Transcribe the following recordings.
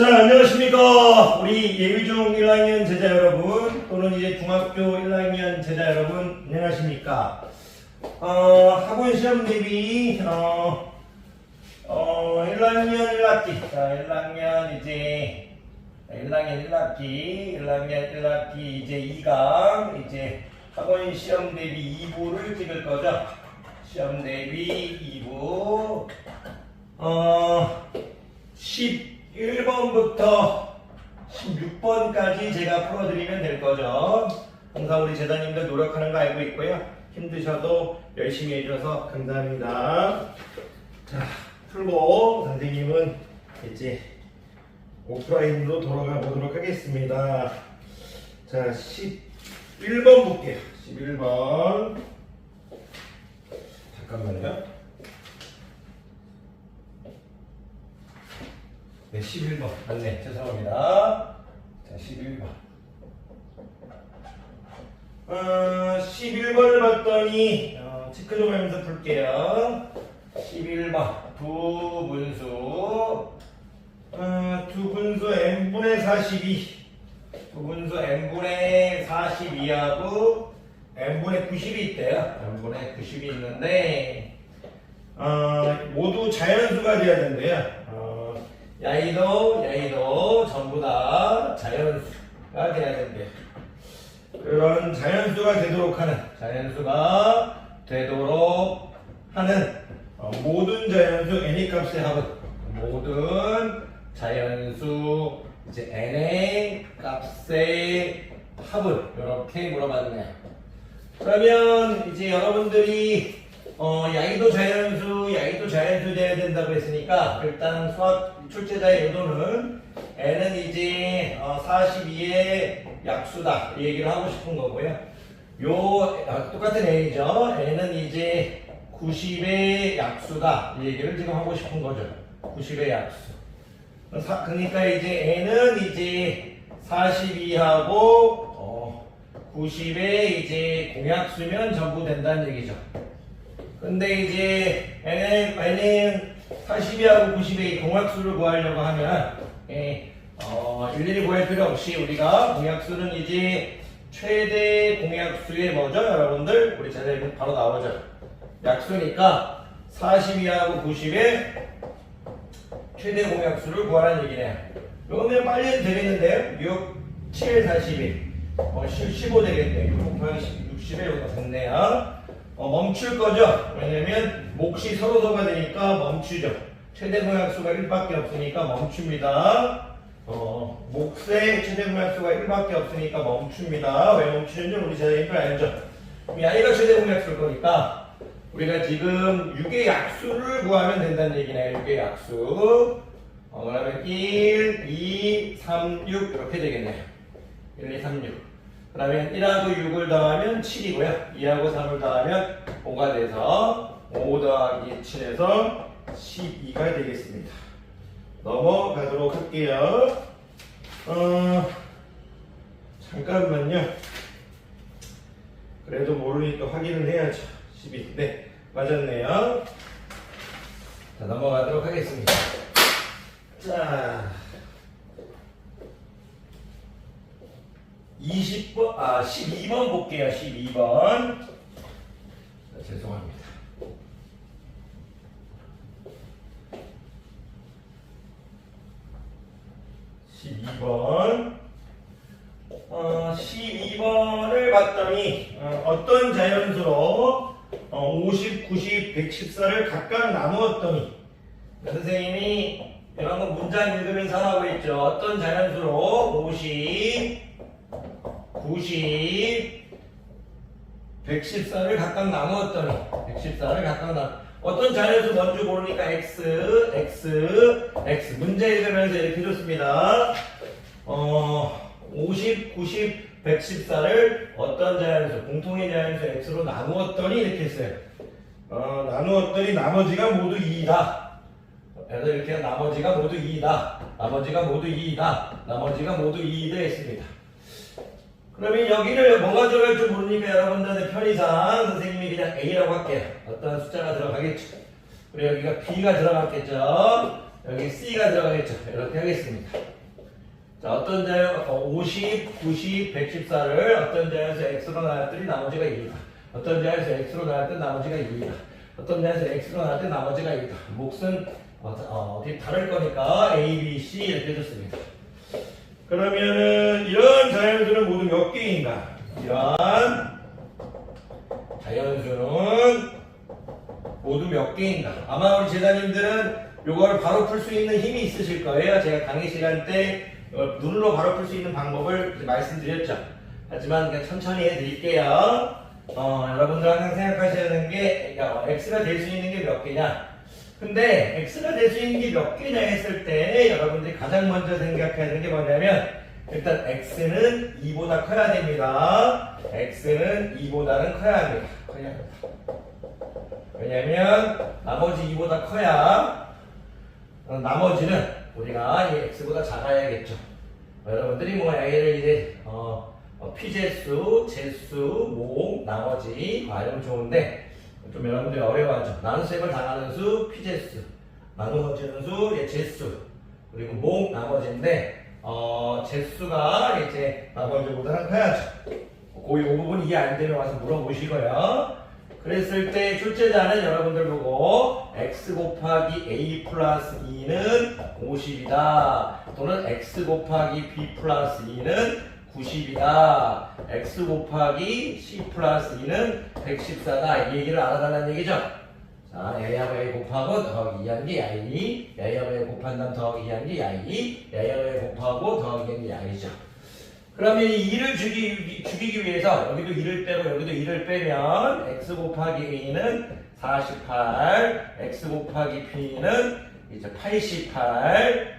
자, 안녕하십니까. 우리 예비중 1학년 제자 여러분, 또는 이제 중학교 1학년 제자 여러분, 안녕하십니까. 학원 시험 대비, 1학년 1학기. 자, 1학년 1학기 이제 2강, 이제 학원 시험 대비 2부를 찍을 거죠. 시험 대비 2부. 11번부터 16번까지 제가 풀어드리면 될 거죠. 항상 우리 제자님들 노력하는 거 알고 있고요. 힘드셔도 열심히 해주셔서 감사합니다. 자, 풀고 선생님은 이제 오프라인으로 돌아가 보도록 하겠습니다. 자, 11번 볼게요. 11번. 잠깐만요. 네, 11번. 맞네. 죄송합니다. 자, 11번. 11번을 봤더니, 체크 좀 하면서 풀게요. 11번. 두 분수 n분의 42. 두 분수 n분의 42하고 n분의 90이 있대요. n분의 90이 있는데, 모두 자연수가 돼야 된대요. 야이도 전부 다 자연수가 돼야 된대요. 그런 자연수가 되도록 하는 모든 자연수 n의 값의 합은 모든 자연수 이제 n의 값의 합을 이렇게 물어봤네요. 그러면 이제 여러분들이 야이도 자연수 돼야 된다고 했으니까 일단 수학 출제자의 의도는 n은 이제 42의 약수다 이 얘기를 하고 싶은 거고요. 똑같은 n이죠. n은 이제 90의 약수다 이 얘기를 지금 하고 싶은 거죠. 90의 약수. 그러니까 이제 n은 이제 42하고 90의 이제 공약수면 전부 된다는 얘기죠. 근데 이제 n은 42하고 90의 공약수를 구하려고 하면 일일이 구할 필요 없이 우리가 공약수는 이제 최대 공약수의 뭐죠? 여러분들 우리 자료에 바로 나오죠. 약수니까 42하고 90의 최대 공약수를 구하라는 얘기네요. 이거면 빨리 해도 되겠는데요? 6, 7, 41 15 되겠네요. 6 곱하기 60에 여기가 됐네요. 멈출 거죠. 왜냐면 몫이 서로서가 되니까 멈추죠. 최대 공약수가 1밖에 없으니까 멈춥니다. 몫의 최대 공약수가 1밖에 없으니까 멈춥니다. 왜 멈추는지 우리 제자님들 알죠? 야이가 최대 공약수일 거니까 우리가 지금 6의 약수를 구하면 된다는 얘기네요. 6의 약수. 그러면 1, 2, 3, 6 이렇게 되겠네요. 1, 2, 3, 6. 그러면 1하고 6을 더하면 7이고요. 2하고 3을 더하면 5가 돼서 5 더하기 7에서 12가 되겠습니다. 넘어가도록 할게요. 잠깐만요. 그래도 모르니까 확인을 해야죠. 12. 네, 맞았네요. 자, 넘어가도록 하겠습니다. 자. 12번 볼게요. 12번. 죄송합니다. 12번. 12번을 봤더니 어떤 자연수로 50, 90, 114를 각각 나누었더니 선생님이 이런 거 문장 읽으면서 하라고 했죠. 어떤 자연수로 50, 90, 114를 각각 나누었더니 어떤 자연수 먼저 모르니까 x 문제 읽으면서 이렇게 해줬습니다. 50, 90, 114를 어떤 자연수 공통의 자연수 x로 나누었더니 이렇게 했어요. 나누었더니 나머지가 모두 2이다. 그래서 이렇게 나머지가 모두 2이다. 했습니다. 그러면 여기를 뭐가 들어갈 줄 모르니까 여러분들의 편의상 선생님이 그냥 A라고 할게요. 어떤 숫자가 들어가겠죠. 그리고 여기가 B가 들어갔겠죠. 여기 C가 들어가겠죠. 이렇게 하겠습니다. 자, 어떤 자연, 50, 90, 114를 어떤 자연에서 x로 나눴더니 나머지가 2이다. 어떤 자연에서 x로 나눴더니 나머지가 2이다. 어떤 자연에서 x로 나눴더니 나머지가 2이다. 몫은 어디 다를 거니까 a, b, c 이렇게 해줬습니다. 그러면은 이런 자연수는 모두 몇 개인가? 이러한 자연수는 모두 몇 개인가? 아마 우리 제자님들은 요걸 바로 풀 수 있는 힘이 있으실 거예요. 제가 강의 시간 때 눈으로 바로 풀 수 있는 방법을 말씀드렸죠. 하지만 그냥 천천히 해드릴게요. 여러분들 항상 생각하셔야 하는 게 x가 될 수 있는 게 몇 개냐? 근데 x가 될 수 있는 게 몇 개냐 했을 때 여러분들이 가장 먼저 생각해야 되는 게 뭐냐면 일단 x는 2보다 커야 됩니다. x는 2보다는 커야 합니다. 왜냐면 나머지 2보다 커야 나머지는 우리가 이 x보다 작아야겠죠. 여러분들이 뭐 a를 이제 피제수, 제수, 목, 나머지 이러면 좋은데 좀 여러분들이 어려워하죠. 나눗셈을 당하는 수, 피제수, 나누어지는 수, 제수, 그리고 목, 나머지인데 제수가 이제 나머지보다는 커야죠. 이 부분 이해 안 되면 와서 물어보시고요. 그랬을 때 출제자는 여러분들 보고 x 곱하기 a 플러스 2는 50이다. 또는 x 곱하기 b 플러스 2는 90이다. x 곱하기 c 플러스 2는 114다. 이 얘기를 알아달라는 얘기죠. 자, ya하고 a 곱하고 더하기 2하는 게 야이, ya하고 a 곱한 다음 더하기 2하는 게 야이, ya하고 a 곱하고 더하기 2하는 게 야이죠. 그러면 이 2를 죽이기 위해서 여기도 2를 빼고 여기도 2를 빼면 x 곱하기 a는 48, x 곱하기 b는 이제 88,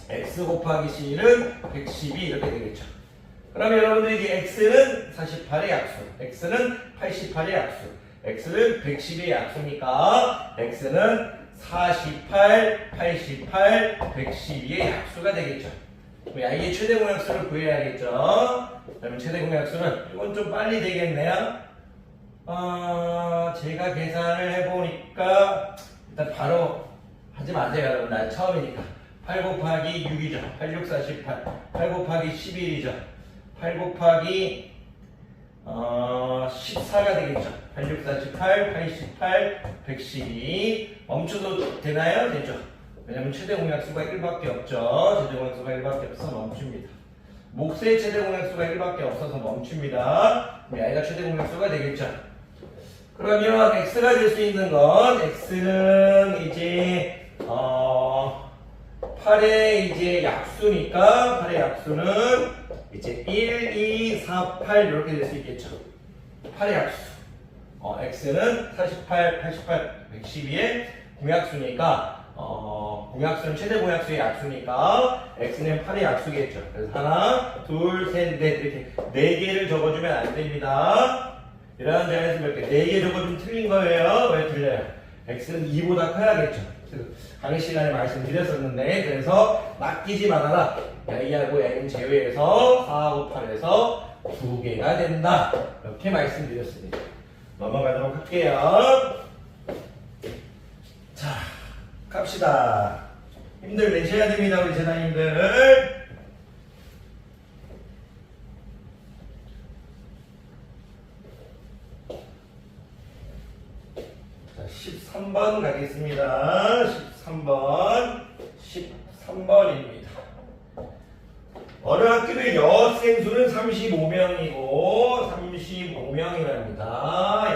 x 곱하기 c는 112 이렇게 되겠죠. 그러면 여러분들이 이제 x는 48의 약수, x는 88의 약수, x는 110의 약수니까 x는 48, 88, 112의 약수가 되겠죠. 이게 최대 공약수를 구해야겠죠. 그러면 최대 공약수는 이건 좀 빨리 되겠네요. 제가 계산을 해보니까 일단 바로 하지 마세요, 여러분. 난 처음이니까. 8 곱하기 6이죠. 8, 6, 48. 8 곱하기 11이죠. 8 곱하기 14가 되겠죠. 8, 6, 48, 88, 112. 멈춰도 되나요? 되죠. 왜냐면 최대 공약수가 1밖에 없죠. 최대 공약수가 1밖에 없어서 멈춥니다. 몫의 최대 공약수가 1밖에 없어서 멈춥니다. 그럼 y가 최대 공약수가 되겠죠. 그러면 x가 될 수 있는 건 x는 이제 8의 이제 약수니까 8의 약수는 이제 1, 2, 4, 8 이렇게 될 수 있겠죠. 8의 약수. x는 48, 88, 112의 공약수니까 공약수는 최대 공약수의 약수니까 x는 8의 약수겠죠. 그래서 하나, 둘, 셋, 넷 이렇게 4개를 적어주면 안 됩니다. 이러한 자리에서 몇 개? 4개 적어주면 틀린 거예요. 왜 틀려요? x는 2보다 커야겠죠. 강의 시간에 말씀드렸었는데 그래서 낚이지 말아라. 야이하고 야이는 제외해서 4하고 8에서 2개가 된다. 이렇게 말씀드렸습니다. 넘어가도록 할게요. 자, 갑시다. 힘들 내셔야 됩니다, 우리 제자님들. 자, 13번 가겠습니다. 13번입니다. 어느 학교의 여학생 수는 35명이고 35명이랍니다.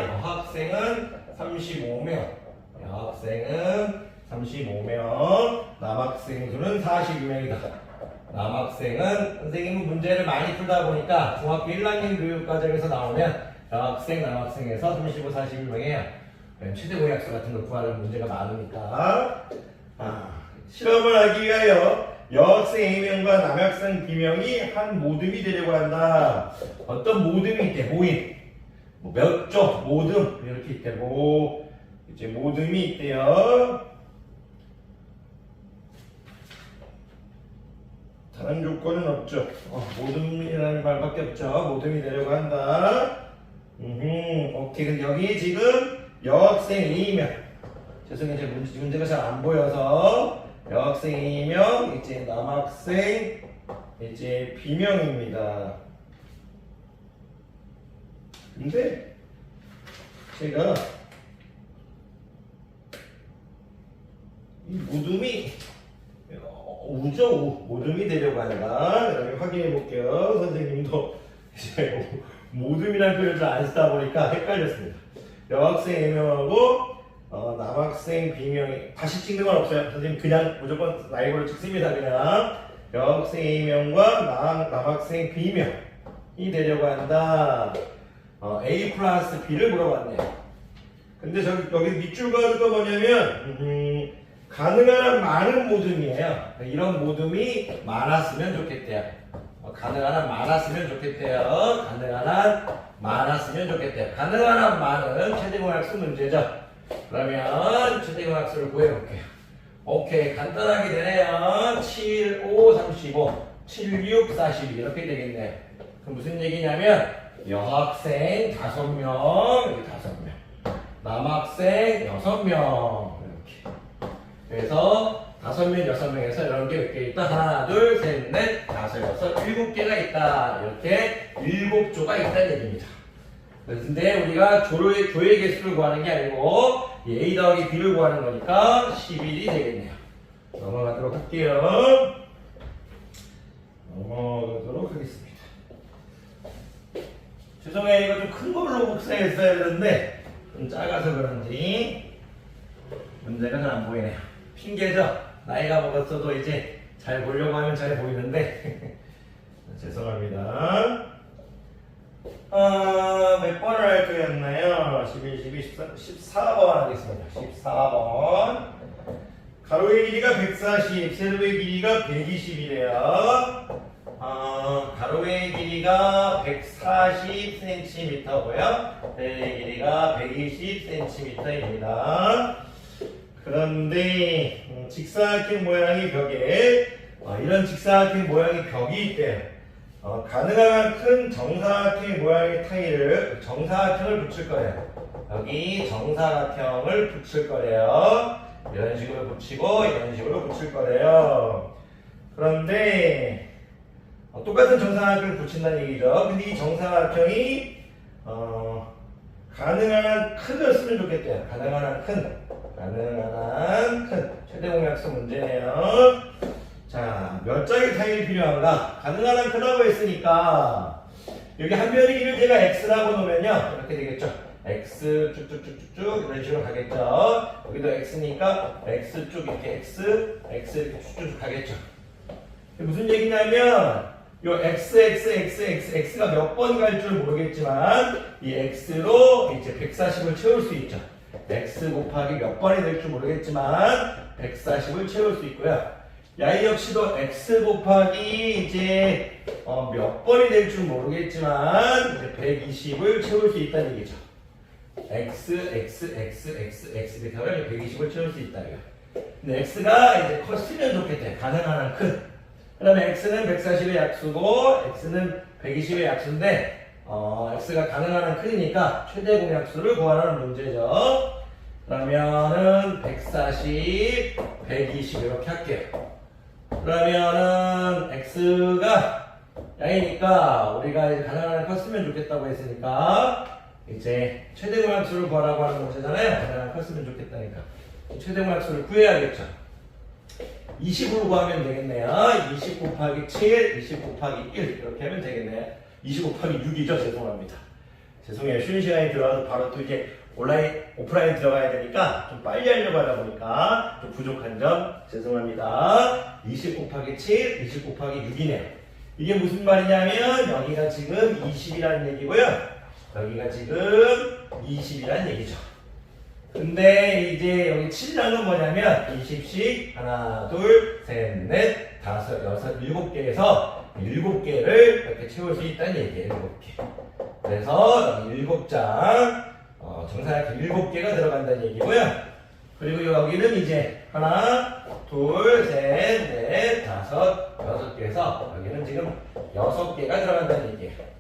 여학생은 35명. 여학생은 35명, 남학생 수는 42명이다. 남학생은 선생님은 문제를 많이 풀다 보니까 중학교 1학년 교육과정에서 나오면 여학생, 남학생에서 35, 41명이에요. 최대 공약수 같은 거 구하는 문제가 많으니까. 실험을 하기 위하여 여학생 A명과 남학생 B명이 한 모듬이 되려고 한다. 어떤 모듬이 있대? 모임. 몇 조, 모듬 이렇게 있대고 이제 모듬이 있대요. 다른 조건은 없죠. 모듬이라는 말밖에 없죠. 모듬이 되려고 한다. 오케이. 근데 여기 지금 여학생 A명. 죄송해요. 문제가 잘 안 보여서 여학생 A명, 이제 남학생 이제 B명입니다. 근데 제가 이 모둠이 모둠이 되려고 한다. 그러면 확인해 볼게요. 선생님도 이제 모둠이라는 표현을 잘 안 쓰다 보니까 헷갈렸습니다. 여학생 A명하고 남학생 B명이 다시 찍는 건 없어요. 선생님 그냥 무조건 라이브로 찍습니다. 그냥 여학생 A명과 남학생 B명이 되려고 한다. A 플러스 B를 물어봤네요. 근데 여기 밑줄 그은 거 뭐냐면 가능한 한 많은 모둠이에요. 이런 모둠이 많았으면 좋겠대요. 가능한 한 많았으면 좋겠대요. 가능한 한 많았으면 좋겠대요. 가능한 한 많은 최대공약수 문제죠. 그러면 최대공약수를 구해볼게요. 오케이, 간단하게 되네요. 7, 5, 35, 7, 6, 42 이렇게 되겠네요. 그럼 무슨 얘기냐면 여학생 5명, 여기 5명, 남학생 6명 이렇게. 그래서 5명, 6명에서 이런 게 몇 개 있다? 하나, 둘, 셋, 넷, 다섯, 여섯, 7개가 있다. 이렇게 7조가 있다는 얘기입니다. 근데 우리가 조의 개수를 구하는 게 아니고 A 더하기 B를 구하는 거니까 11이 되겠네요. 넘어가도록 할게요. 넘어가도록 하겠습니다. 죄송해요. 이거 좀 큰 걸로 복사했어야 되는데 좀 작아서 그런지 문제가 잘 안 보이네요. 핑계죠? 나이가 먹었어도 이제 잘 보려고 하면 잘 보이는데 죄송합니다. 몇 번을 할 거였나요? 11, 14번 하겠습니다. 14번. 가로의 길이가 140, 세로의 길이가 120이래요. 가로의 길이가 140cm고요. 세로의 길이가 120cm입니다. 그런데 직사각형 모양의 벽에 이런 직사각형 모양의 벽이 있대요. 가능한 큰 정사각형 모양의 타일을 정사각형을 붙일 거예요. 여기 정사각형을 붙일 거래요. 이런 식으로 붙이고 이런 식으로 붙일 거래요. 그런데 똑같은 정사각형을 붙인다는 얘기죠. 근데 이 정사각형이 가능한 한 큰이었으면 좋겠대요. 가능한 한 큰 최대공약수 문제네요. 자, 몇 장의 타일이 필요한가? 가능한 한 크다고 했으니까 여기 한 변의 길이를 제가 x라고 놓으면요 이렇게 되겠죠. x 쭉쭉쭉쭉 이런 식으로 가겠죠. 여기도 x니까 x 쭉 이렇게 x 이렇게 쭉쭉 가겠죠. 무슨 얘기냐면 요 x가 몇 번 갈 줄 모르겠지만 이 x로 이제 140을 채울 수 있죠. x 곱하기 몇 번이 될 줄 모르겠지만 140을 채울 수 있고요. y 역시도 x 곱하기 이제 몇 번이 될 줄 모르겠지만 이제 120을 채울 수 있다는 얘기죠. x 이렇게 하면 120을 채울 수 있다고요. 근데 x가 이제 컸으면 좋겠대. 가능한 한 큰. 그다음에 x는 140의 약수고 x는 120의 약수인데 x가 가능한 한 크니까 최대 공약수를 구하라는 문제죠. 그러면은 140, 120 이렇게 할게요. 그러면 x가 양이니까 우리가 이제 가능한 한 컸으면 좋겠다고 했으니까 이제 최대 공약수를 구하라고 하는 문제잖아요. 가능한 한 컸으면 좋겠다니까 최대 공약수를 구해야겠죠. 20으로 구하면 되겠네요. 20 곱하기 7, 20 곱하기 1 이렇게 하면 되겠네요. 20 곱하기 6이죠. 죄송합니다. 죄송해요. 쉬는 시간에 들어가서 바로 또 이제 오프라인 들어가야 되니까 좀 빨리 하려고 하다 보니까 좀 부족한 점 죄송합니다. 20 곱하기 7, 20 곱하기 6이네요. 이게 무슨 말이냐면 여기가 지금 20이라는 얘기고요. 여기가 지금 20이라는 얘기죠. 근데 이제 여기 7이라는 뭐냐면 20씩 하나, 둘, 셋, 넷, 다섯, 여섯, 7개에서 7개를 이렇게 채울 수 있다는 얘기예요. 7개. 그래서 여기 7장 정사각형 7개가 들어간다는 얘기고요. 그리고 여기는 이제 하나, 둘, 셋, 넷, 다섯, 6개에서 여기는 지금 6개가 들어간다는 얘기예요.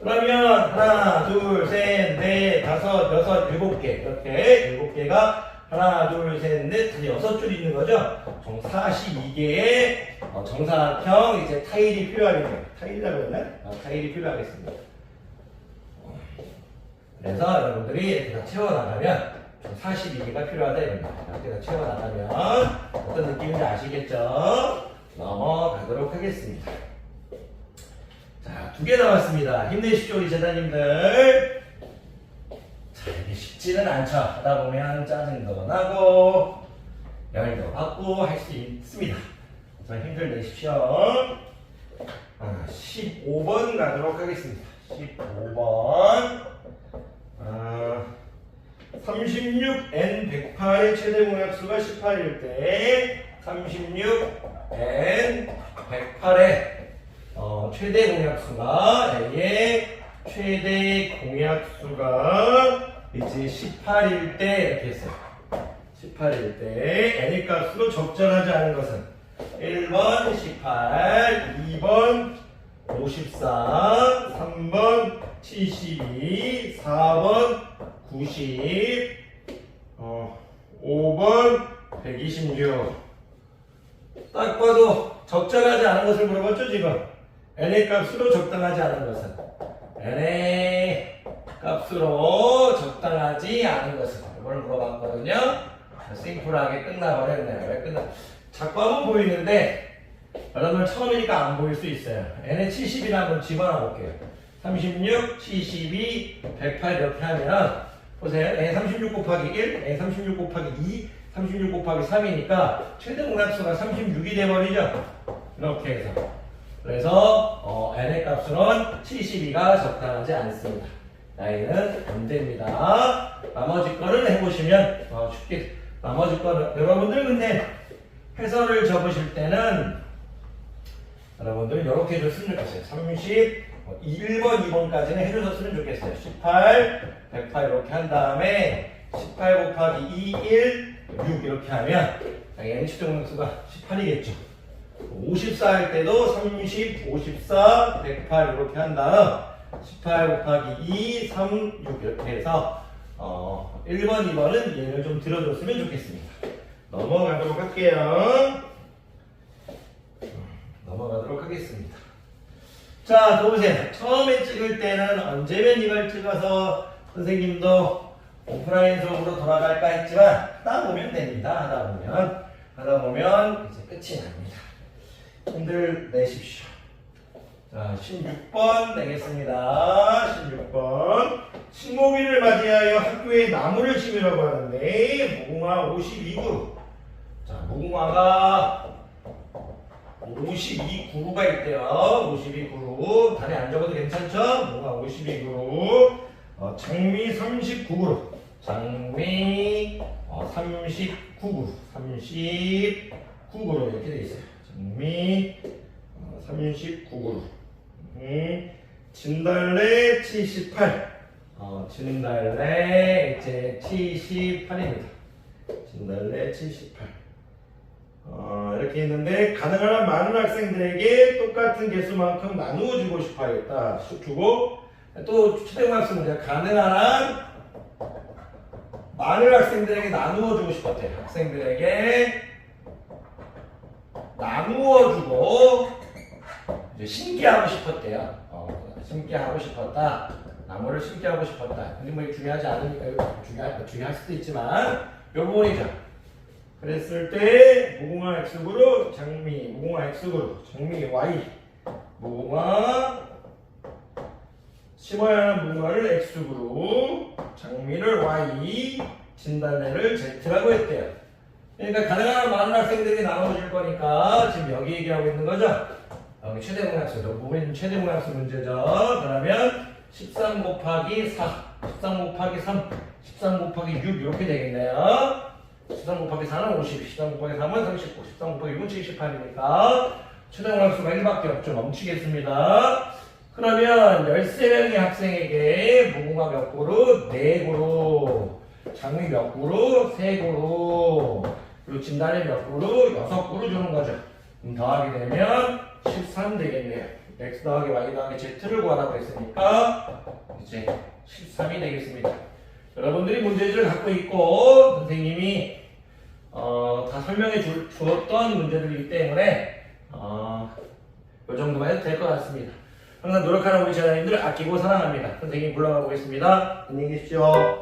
그러면 하나, 둘, 셋, 넷, 다섯, 여섯, 7개 이렇게 7개가 하나, 둘, 셋, 넷, 다섯 6줄 있는 거죠? 총 42개의 정사각형 이제 타일이 필요하겠네요. 타일이라고 했나? 타일이 필요하겠습니다. 그래서 여러분들이 이렇게 다 채워나가면 총 42개가 필요하다 이겁니다. 이렇게 다 채워나가면 어떤 느낌인지 아시겠죠? 넘어가도록 하겠습니다. 자, 2개 남았습니다. 힘내십시오, 우리 제자님들. 자, 이게 쉽지는 않죠. 하다 보면 짜증도 나고, 열도 받고 할 수 있습니다. 자, 힘들 내십시오. 15번 가도록 하겠습니다. 15번. 36n108의 최대 공약수가 18일 때, 36n 108의 최대 공약수가 A의 최대 공약수가 이제 18일 때 이렇게 했어요. 18일 때 n의 값으로 적절하지 않은 것은 1번 18, 2번 54, 3번 72, 4번 90, 5번 126. 딱 봐도 적절하지 않은 것을 물어봤죠, 지금. n의 값으로 적당하지 않은 것은. n의 값으로 적당하지 않은 것은. 이걸 물어봤거든요. 심플하게 끝나버렸네요. 왜 끝나? 자꾸 한번 보이는데, 여러분 처음이니까 안 보일 수 있어요. n의 70이라 한번 집어넣어 볼게요. 36, 72, 108 이렇게 하면, 보세요. n 36 곱하기 1, n 36 곱하기 2, 36 곱하기 3이니까 최대 공약수가 36이 돼버리죠. 이렇게 해서. 그래서 n의 값으로는 72가 적당하지 않습니다. 나이는 안 됩니다. 나머지 거를 해보시면 쉽게. 나머지 거는 여러분들 근데 해설을 적으실 때는 여러분들 이렇게 해줬으면 좋겠어요. 30, 1번, 2번까지는 해주셨으면 좋겠어요. 18, 108 이렇게 한 다음에 18 곱하기 2, 1, 6 이렇게 하면 당연히 최대 공약수가 18이겠죠. 54 할 때도 30, 54, 108 이렇게 한 다음 18 곱하기 2, 3, 6 이렇게 해서 1번, 2번은 얘를 좀 들어줬으면 좋겠습니다. 넘어가도록 할게요. 넘어가도록 하겠습니다. 자, 또 보세요. 처음에 찍을 때는 언제면 이걸 찍어서 선생님도 오프라인 수업으로 돌아갈까 했지만 하다 보면 됩니다. 하다 보면 이제 끝이 납니다. 힘들 내십시오. 자, 16번 내겠습니다. 16번. 식목일을 맞이하여 학교에 나무를 심으라고 하는데 무궁화 52그루. 자, 무궁화가 52그루가 있대요. 52그루. 단에 안 적어도 괜찮죠? 무궁화 52그루. 장미 39그루. 장미 39그루. 39그루 이렇게 돼 있어요. 장미 39그루. 진달래 78. 진달래 이제 78입니다. 진달래 78. 이렇게 있는데 가능한 많은 학생들에게 똑같은 개수만큼 나누어 주고 싶어 하겠다. 주고 또 최대공학습 문제 가능한 많은 학생들에게 나누어 주고 싶었대요. 학생들에게 나누어 주고 이제 심게 하고 싶었대요. 심게 하고 싶었다. 나무를 심게 하고 싶었다. 근데 뭐 중요하지 않으니까 중요할 수도 있지만 요 부분이죠. 그랬을 때 무궁화 X그룹, 장미, 무궁화 X그룹, 장미 Y, 무궁화 심어야 하는 무궁화를 X그룹, 장미를 Y, 진달래를 Z라고 했대요. 그러니까 가능한 많은 학생들이 나눠줄 거니까 지금 여기 얘기하고 있는 거죠. 여기 최대 공약수, 부분 최대 공약수 문제죠. 그러면 13 곱하기 4, 13 곱하기 3, 13 곱하기 6 이렇게 되겠네요. 13 곱하기 4는 50, 13 곱하기 3은 39, 13 곱하기 6은 78이니까 최대 공약수가 1밖에 없죠. 넘치겠습니다. 그러면 13명의 학생에게 무궁화 몇 그루? 4그루, 장미 몇 그루? 3그루, 그리고 진달래 몇 그루? 6그루 주는 거죠. 더하게 되면 13 되겠네요. x 더하기 y 더하기 z를 구하라고 했으니까 이제 13이 되겠습니다. 여러분들이 문제지를 갖고 있고 선생님이 다 설명해 주었던 문제들이기 때문에 이 정도만 해도 될 것 같습니다. 항상 노력하는 우리 제자님들 아끼고 사랑합니다. 선생님 물러가 보겠습니다. 안녕히 계십시오.